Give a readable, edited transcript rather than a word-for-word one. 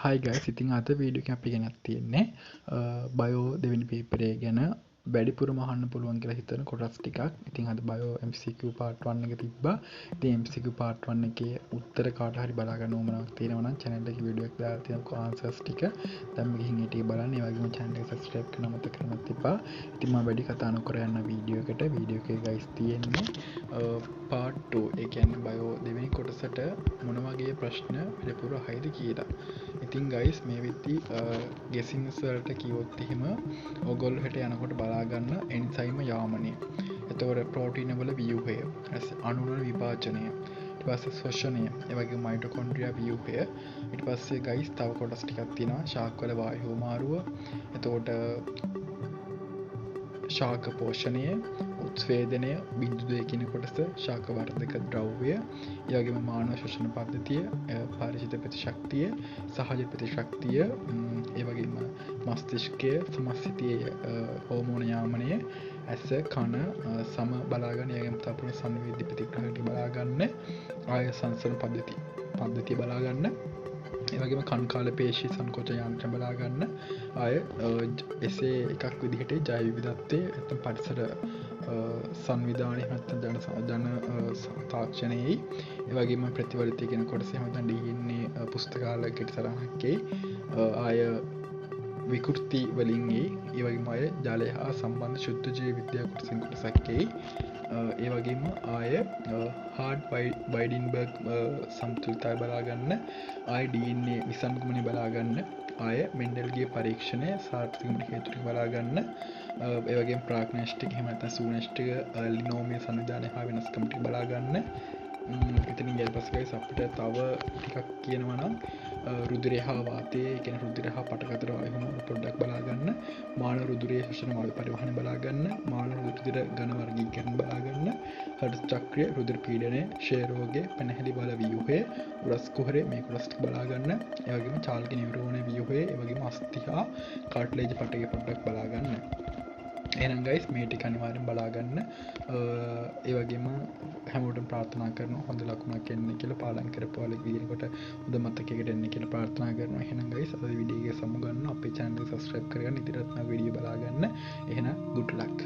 හයි guys, ඉතින් අද video එකක් අපි ගෙනත් තියෙන්නේ බයෝ දෙවෙනි පේපරේ ගැන වැඩිපුරම අහන්න පුළුවන් කියලා හිතන කොටස් ටිකක්. ඉතින් අද බයෝ MCQ part 1 එක තිබ්බා. ඉතින් MCQ part 1 එකේ උත්තර කාට හරි බලා ගන්න උවමනාවක් තියෙනවා නම් channel එකේ වීඩියෝ එක දාලා තියෙනවා answers ටික. දැන් මේ ගිහින් ඒ ටික බලන්න. ඒ වගේම channel එක subscribe කරන්න අමතක කරන්නත් එපා. ඉතින් මම වැඩි කතා නොකර යන වීඩියෝ එකට. වීඩියෝ එකේ guys තියෙන්නේ part 2. ඒ කියන්නේ බයෝ දෙවෙනි කොටසට මොන වගේ ප්‍රශ්න වැඩිපුර අහයිද කියලා. ඉතින් ගයිස් මේ වෙද්දි ගෙසින්ස් වලට කිව්වොත් එහෙම ඔයගොල්ලෝ හෙට යනකොට බලාගන්න එන්සයිම යාමනය. එතකොට ප්‍රෝටීන වල ව්‍යුහය, අණු වල විභාජනය, ඊට පස්සේ ශ්වසනය, ඒ වගේම මයිටොකොන්ඩ්‍රියා ව්‍යුහය. ඊට පස්සේ ගයිස් තව කොටස් ටිකක් තියෙනවා ශාක වල වායු මාරුව. එතකොට ශාක පෝෂණය, උත්ස්වේදනය, බිඳු 2 කියන කොටස, ශාක වර්ධක ද්‍රව්‍ය, ඒ වගේම මානව ශ්වසන පද්ධතිය, පරිචිත ප්‍රතිශක්තිය, සහජ ප්‍රතිශක්තිය, ඒ වගේම මස්තිෂ්කය, සමස්ථිතියේ හෝමෝන යාමනය, ඇස කන සම බලාගන්න, ඒ වගේම තපන සංවේදී ප්‍රතික්‍රියා බලාගන්න, ආය සංසරණ පද්ධතිය බලාගන්න, ඒ වගේම කන්කාල පේශී සංකෝච යන්ත්‍ර බලාගන්න, ආය එසේ එකක් විදිහට ජෛව විවිධත්වය නැත්නම් පරිසර සංවිධානය නැත්නම් ජන තාක්ෂණයේ, ඒ වගේම ප්‍රතිවර්තී කියන කොටස එහෙම නැත්නම් DNA පුස්තකාලයකට තරහක් ආය විකෘති වලින් ඒ වගේම ආය ජලය හා සම්බන්ධ ශුද්ධ ජීව විද්‍යා කොටසින් කොටසක් ඒ වගේම ආය හාඩ් වයිඩින්බර්ග් සම්තුලිතය බලාගන්න, ආය DNA විසංගමනය බලාගන්න, ආය මෙන්ඩල්ගේ පරීක්ෂණය සාර්ථකවීමට හේතු ටික බලාගන්න, ඒ වගේම ප්‍රාග්නොස්ටික් එහෙම නැත්නම් සූනෂ්ටික ලිනෝමිය සංවිධානය හා වෙනස්කම් ටික බලාගන්න. එතනින් ඊට පස්සේ ගයිස් අපිට තව ටිකක් කියනවා නම් රුධිරය හා වාතය, ඒ කියන්නේ රුධිරය හා පටකතර වායු පොඩ්ඩක් බලාගන්න, මානව රුධිරයේ ශ්වසන වායු පරිවහන බලාගන්න, මානව රුධිර ඝන වර්ගීකරණ බලාගන්න, හෘද චක්‍රය, රුධිර පීඩනය, ක්ෂය රෝගය, පැනහැලි බල ව්‍යුහය, උරස් කුහරය මේ කොටස් ටික බලාගන්න, ඒ වගේම චාලක නියුරෝන ව්‍යුහය, ඒ වගේම අස්ථි හා කාට්ලේජ් පටකය පොඩ්ඩක් බලාගන්න. එහෙනම් ගයිස් මේ ටික අනිවාර්යෙන් බලාගන්න. ඒ වගේම හැමෝටම ප්‍රාර්ථනා කරනවා හොඳ ලකුණක් එන්න කියලා, පාඩම් කරපුවාල විදිහකට හොඳ මතකයකට එන්න කියලා ප්‍රාර්ථනා කරනවා. එහෙනම් ගයිස් අද වීඩියෝ එක සමු ගන්න අපේ channel එක subscribe කරගන්න, ඉතිරිවත් නම් වීඩියෝ බලාගන්න. එහෙනම් good luck.